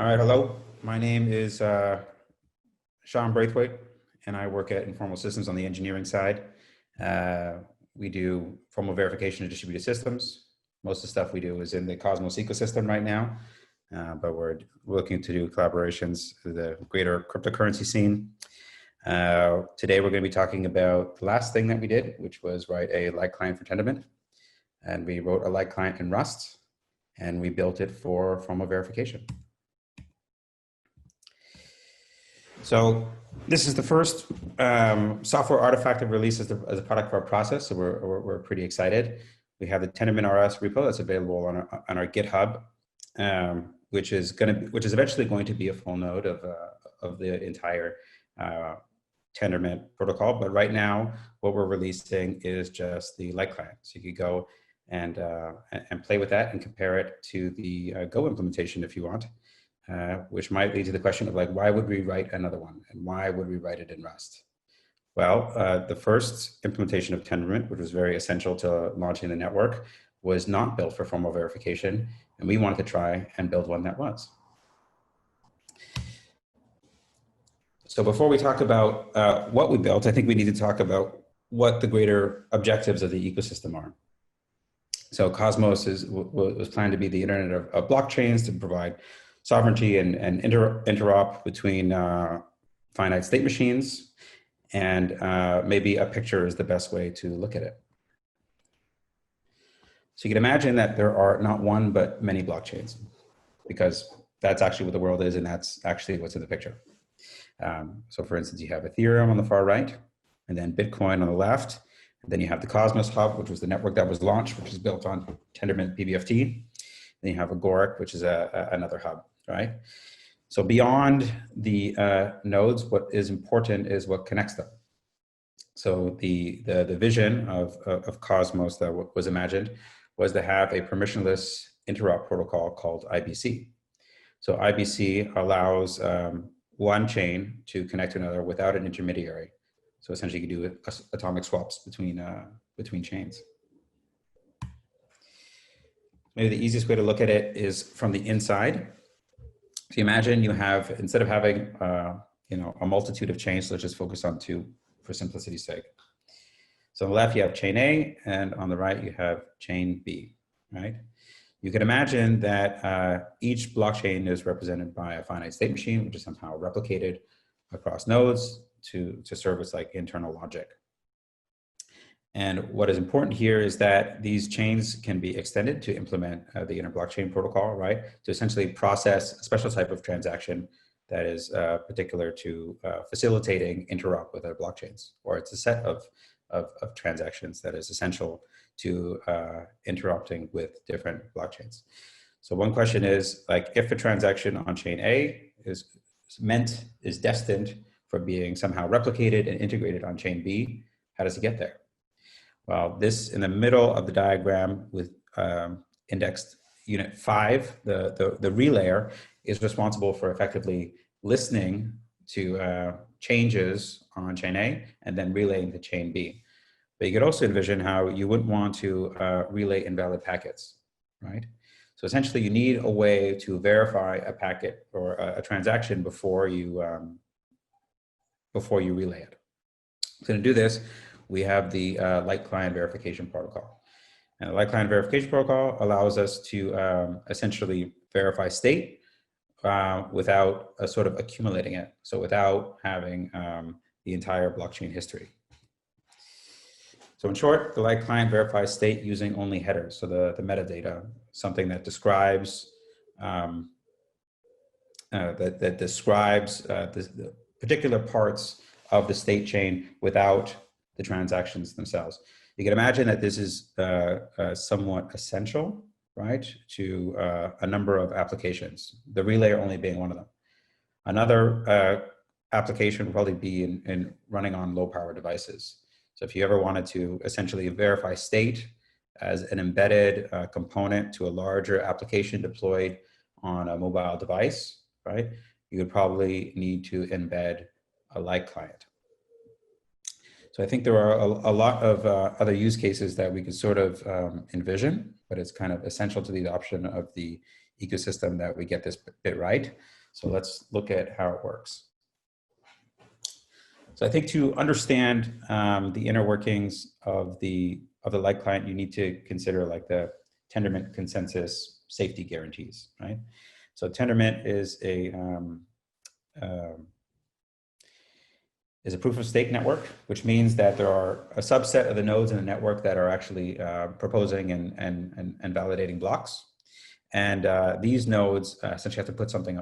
All right, hello. My name is Sean Braithwaite, and I work at Informal Systems on the engineering side. We do formal verification of distributed systems. Most of the stuff we do is in the Cosmos ecosystem right now, but we're looking to do collaborations with the greater cryptocurrency scene. Today, we're going to be talking about the last thing that we did, which was write a light client for Tendermint. And we wrote a light client in Rust, and we built it for formal verification. So this is the first software artifact that released as a product of our process. So we're pretty excited. We have the Tendermint RS repo that's available on our GitHub, which is eventually going to be a full node of the entire Tendermint protocol. But right now, what we're releasing is just the light client. So you could go and play with that and compare it to the Go implementation if you want. Which might lead to the question of like, why would we write another one? And why would we write it in Rust? Well, the first implementation of Tendermint, which was very essential to launching the network, was not built for formal verification. And we wanted to try and build one that was. So before we talk about what we built, I think we need to talk about what the greater objectives of the ecosystem are. So Cosmos was planned to be the internet of blockchains to provide sovereignty and interop between finite state machines, and maybe a picture is the best way to look at it. So you can imagine that there are not one, but many blockchains, because that's actually what the world is, and that's actually what's in the picture. So for instance, you have Ethereum on the far right, and then Bitcoin on the left, and then you have the Cosmos Hub, which was the network that was launched, which is built on Tendermint BBFT. Then you have Agoric, which is another hub, right? So beyond the nodes, what is important is what connects them. So the vision of Cosmos that was imagined was to have a permissionless interop protocol called IBC. So IBC allows one chain to connect to another without an intermediary. So essentially, you can do atomic swaps between chains. Maybe the easiest way to look at it is from the inside. So imagine you have, instead of having a multitude of chains, let's just focus on two for simplicity's sake. So on the left, you have chain A, and on the right, you have chain B, right? You can imagine that each blockchain is represented by a finite state machine, which is somehow replicated across nodes to serve as like internal logic. And what is important here is that these chains can be extended to implement the interblockchain protocol, right? To essentially process a special type of transaction that is particular to facilitating interop with other blockchains, or it's a set of transactions that is essential to interrupting with different blockchains. So one question is, like, if a transaction on chain A is destined for being somehow replicated and integrated on chain B, how does it get there? Well, this in the middle of the diagram with indexed unit 5, the relayer is responsible for effectively listening to changes on chain A and then relaying to chain B. But you could also envision how you wouldn't want to relay invalid packets, right? So essentially, you need a way to verify a packet or a transaction before you relay it. So to do this, we have the light client verification protocol. And the light client verification protocol allows us to essentially verify state without sort of accumulating it. So without having the entire blockchain history. So in short, the light client verifies state using only headers. So the metadata, something that describes the particular parts of the state chain without the transactions themselves. You can imagine that this is somewhat essential, right, to a number of applications, the relayer only being one of them. Another application would probably be in running on low power devices. So if you ever wanted to essentially verify state as an embedded component to a larger application deployed on a mobile device, right, you would probably need to embed a light client. So I think there are a lot of other use cases that we could sort of envision, but it's kind of essential to the adoption of the ecosystem that we get this bit right. So let's look at how it works. So I think to understand the inner workings of the light client, you need to consider like the Tendermint consensus safety guarantees, right? So Tendermint is a proof of stake network, which means that there are a subset of the nodes in the network that are actually proposing and validating blocks. And these nodes essentially have to put something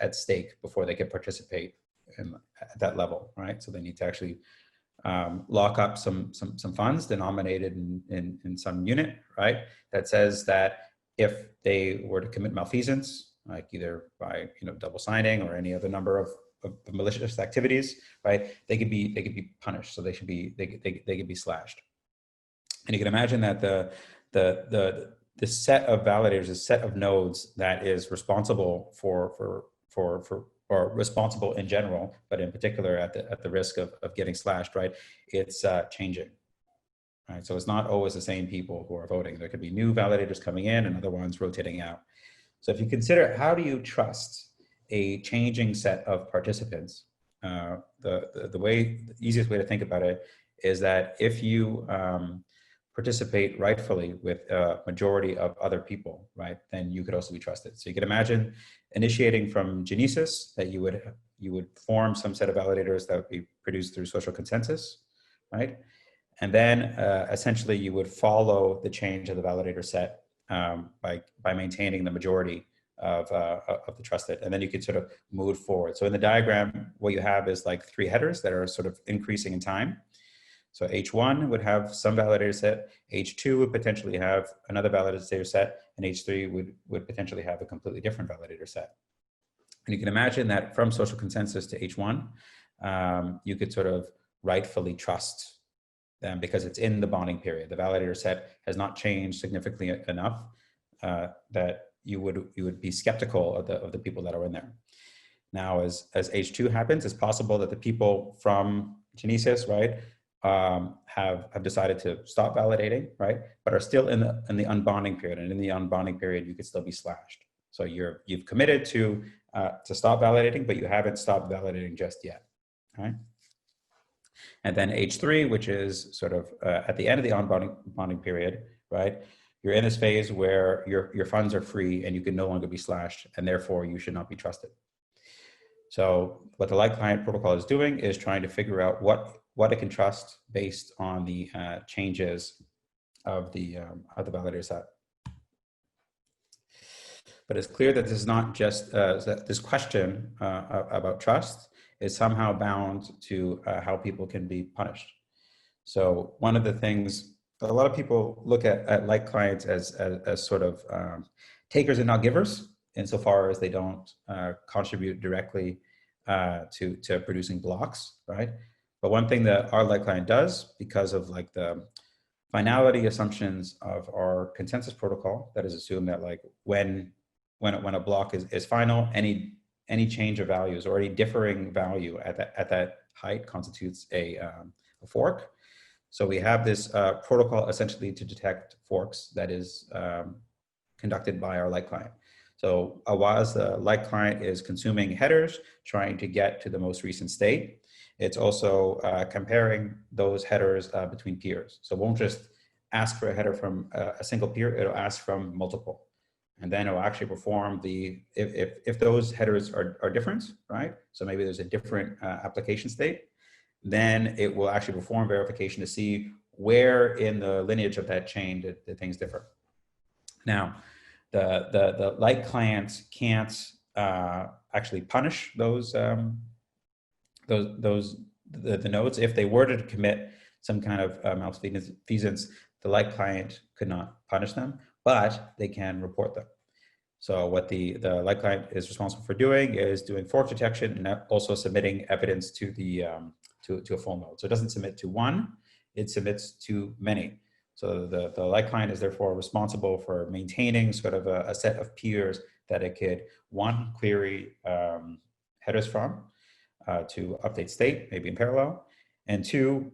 at stake before they can participate at that level, right? So they need to actually lock up some funds denominated in some unit, right? That says that if they were to commit malfeasance, like either by double signing or any other number of malicious activities, right? They could be punished. So they could be slashed. And you can imagine that the set of validators, a set of nodes that is responsible or responsible in general, but in particular at the risk of getting slashed, right? It's changing, right? So it's not always the same people who are voting. There could be new validators coming in and other ones rotating out. So if you consider how do you trust a changing set of participants, the easiest way to think about it is that if you participate rightfully with a majority of other people, right, then you could also be trusted. So you can imagine initiating from genesis that you would form some set of validators that would be produced through social consensus, right? And then essentially you would follow the change of the validator set by maintaining the majority of the trusted, and then you could sort of move forward. So in the diagram, what you have is like three headers that are sort of increasing in time. So H1 would have some validator set, H2 would potentially have another validator set, and H3 would potentially have a completely different validator set. And you can imagine that from social consensus to H1, you could sort of rightfully trust them because it's in the bonding period. The validator set has not changed significantly enough that you would be skeptical of the people that are in there. Now, as H2 happens, it's possible that the people from genesis, right, have decided to stop validating, right, but are still in the unbonding period, and in the unbonding period, you could still be slashed. So you've committed to stop validating, but you haven't stopped validating just yet, right? And then H3, which is sort of at the end of the unbonding period, right? You're in this phase where your funds are free and you can no longer be slashed, and therefore you should not be trusted. So what the light client protocol is doing is trying to figure out what it can trust based on the changes of the validator set. But it's clear that this is not just that this question about trust is somehow bound to how people can be punished. So one of the things, a lot of people look at light clients as sort of takers and not givers, insofar as they don't contribute directly to producing blocks, right? But one thing that our light client does, because of like the finality assumptions of our consensus protocol, that is assumed that like when a block is final, any change of values or any differing value at that height constitutes a fork. So we have this protocol essentially to detect forks that is conducted by our light client. So whilst the light client is consuming headers, trying to get to the most recent state, it's also comparing those headers between peers. So it won't just ask for a header from a single peer, it'll ask from multiple. And then it'll actually perform if those headers are different, right? So maybe there's a different application state, then it will actually perform verification to see where in the lineage of that chain did things differ. Now, the light client can't actually punish the nodes. If they were to commit some kind of malfeasance, the light client could not punish them, but they can report them. So what the light client is responsible for doing is doing fork detection and also submitting evidence to the to a full node. So it doesn't submit to one, it submits to many. So the light client is therefore responsible for maintaining sort of a set of peers that it could, one, query headers from to update state, maybe in parallel, and two,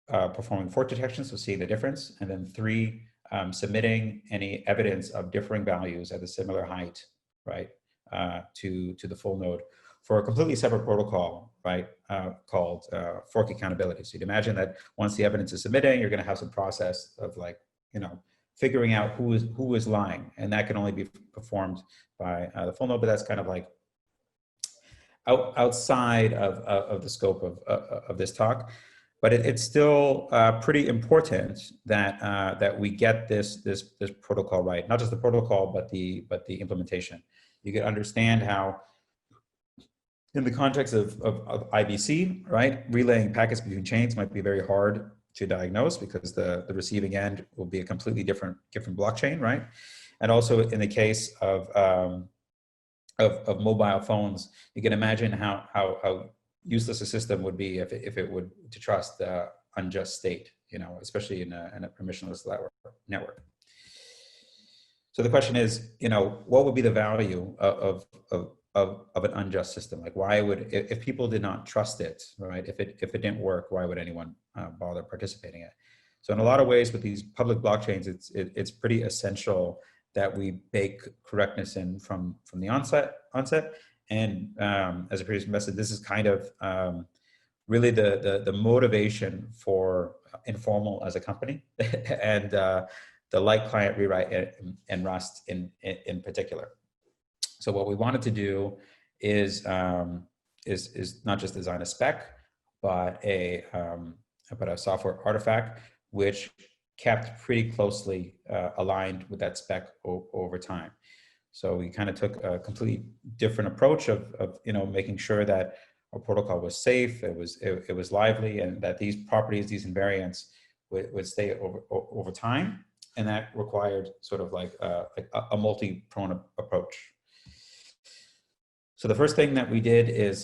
performing fork detection, so seeing the difference, and then three, submitting any evidence of differing values at a similar height, right, to the full node for a completely separate protocol, right, called fork accountability. So you'd imagine that once the evidence is submitted, you're going to have some process of like, figuring out who is lying, and that can only be performed by the full node. But that's kind of like outside of the scope of this talk. But it's still pretty important that we get this protocol right, not just the protocol, but the implementation. You can understand how, in the context of IBC, right, relaying packets between chains might be very hard to diagnose because the receiving end will be a completely different blockchain, right? And also in the case of mobile phones, you can imagine how useless a system would be if it would to trust unjust state, especially in a permissionless network. So the question is, what would be the value of an unjust system? Like, why would, if people did not trust it, right? If it didn't work, why would anyone bother participating in it? So in a lot of ways, with these public blockchains, it's pretty essential that we bake correctness in from the onset. And as a previous message, this is kind of really the motivation for Informal as a company, and the light client rewrite and Rust in particular. So what we wanted to do is not just design a spec, but a software artifact which kept pretty closely aligned with that spec over time. So we kind of took a completely different approach of making sure that our protocol was safe, it was lively, and that these properties, these invariants, would stay over time, and that required sort of like a multi-pronged approach. So the first thing that we did is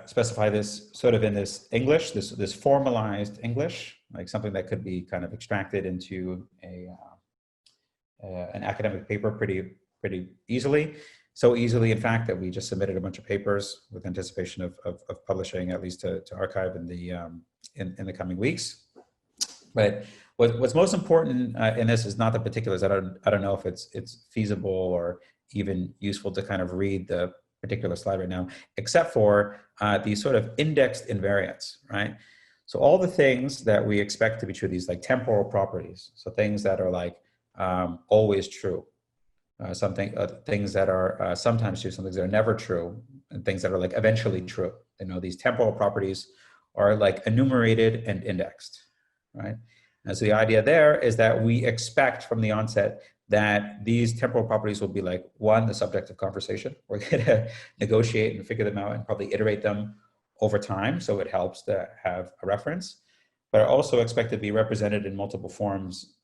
specify this sort of in this English, this formalized English, like something that could be kind of extracted into an academic paper pretty easily. So easily, in fact, that we just submitted a bunch of papers with anticipation of publishing, at least to archive in the coming weeks. But what's most important in this is not the particulars. I don't know if it's feasible or even useful to kind of read the particular slide right now, except for these sort of indexed invariants, right? So all the things that we expect to be true, these like temporal properties, so things that are like always true, things that are sometimes true, some things that are never true, and things that are like eventually true. These temporal properties are like enumerated and indexed, right? And so the idea there is that we expect from the onset that these temporal properties will be like, one, the subject of conversation. We're going to negotiate and figure them out and probably iterate them over time, so it helps to have a reference, but are also expected to be represented in multiple forms,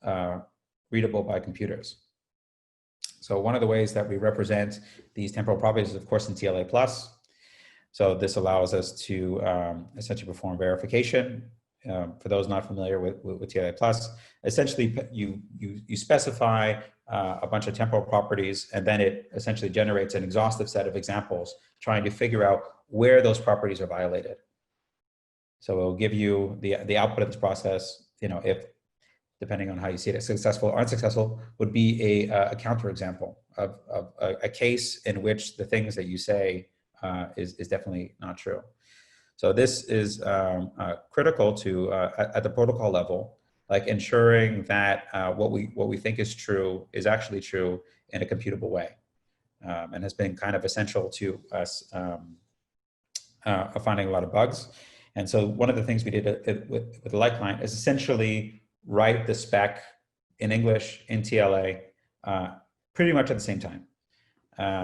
readable by computers. So one of the ways that we represent these temporal properties is, of course, in TLA+. So this allows us to essentially perform verification. For those not familiar with TLA+, essentially you specify a bunch of temporal properties, and then it essentially generates an exhaustive set of examples trying to figure out where those properties are violated. So it will give you the output of this process, if, depending on how you see it, successful or unsuccessful, would be a counterexample of a case in which the things that you say is definitely not true. So this is critical to at the protocol level, like ensuring that what we think is true is actually true in a computable way, and has been kind of essential to us finding a lot of bugs. And so one of the things we did with the light client is essentially write the spec in English in TLA pretty much at the same time.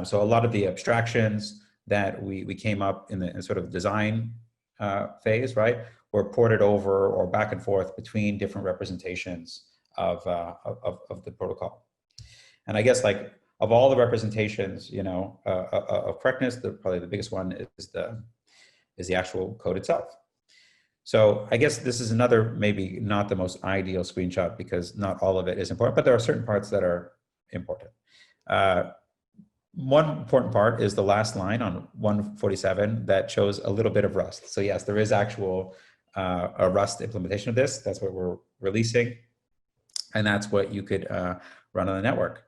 So a lot of the abstractions that we came up in the sort of design phase, right, were ported over or back and forth between different representations of the protocol. And I guess, like, of all the representations, of correctness, probably the biggest one is the actual code itself. So I guess this is another, maybe not the most ideal screenshot because not all of it is important, but there are certain parts that are important. One important part is the last line on 147 that shows a little bit of Rust. So yes, there is actual a Rust implementation of this. That's what we're releasing. and that's what you could run on the network.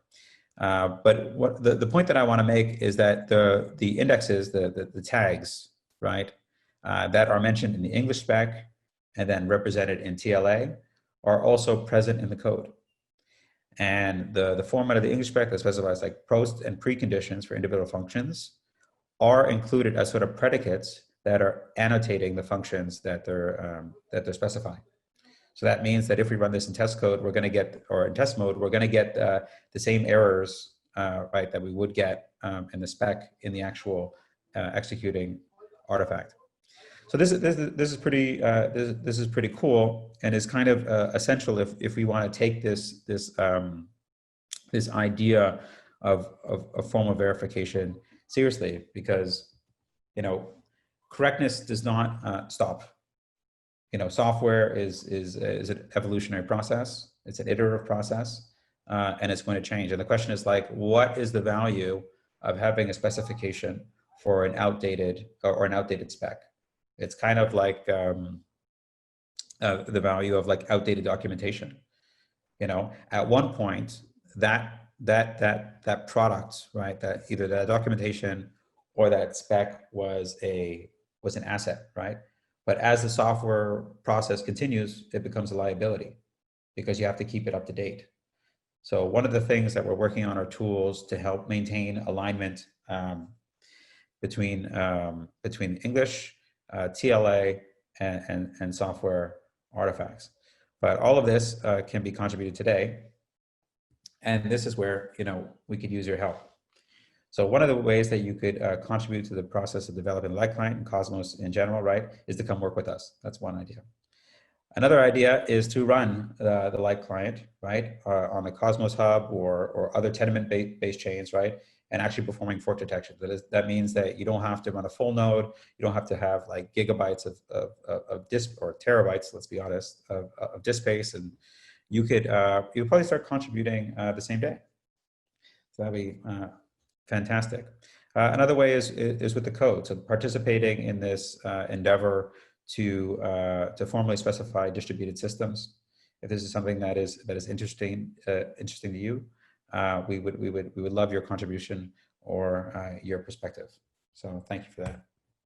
But what the point that I want to make is that the indexes, the tags, right, that are mentioned in the English spec and then represented in TLA are also present in the code. And the format of the English spec that specifies like post and preconditions for individual functions are included as sort of predicates that are annotating the functions that they're specifying. So that means that if we run this in test code, we're going to get, or in test mode, we're going to get the same errors, right, that we would get in the spec in the actual executing artifact. So this is pretty this is pretty cool, and is kind of essential if we want to take this idea of formal verification seriously, because correctness does not stop. Software is an evolutionary process. It's an iterative process, and it's going to change. And the question is like, what is the value of having a specification for an outdated spec? It's kind of like the value of like outdated documentation. At one point that product, right, that either that documentation or that spec was an asset, right? But as the software process continues, it becomes a liability because you have to keep it up to date. So one of the things that we're working on are tools to help maintain alignment between English, TLA, and software artifacts. But all of this can be contributed today, and this is where we could use your help. So one of the ways that you could contribute to the process of developing the Light Client and Cosmos in general, right, is to come work with us. That's one idea. Another idea is to run the Light Client, right, on the Cosmos Hub or other Tendermint-based chains, right, and actually performing fork detection. That means that you don't have to run a full node. You don't have to have like gigabytes of disk, or terabytes, let's be honest, of disk space, and you could probably start contributing the same day. So that'd be fantastic. Another way is with the code. So participating in this endeavor to formally specify distributed systems. If this is something that is interesting to you, we would love your contribution or your perspective. So thank you for that.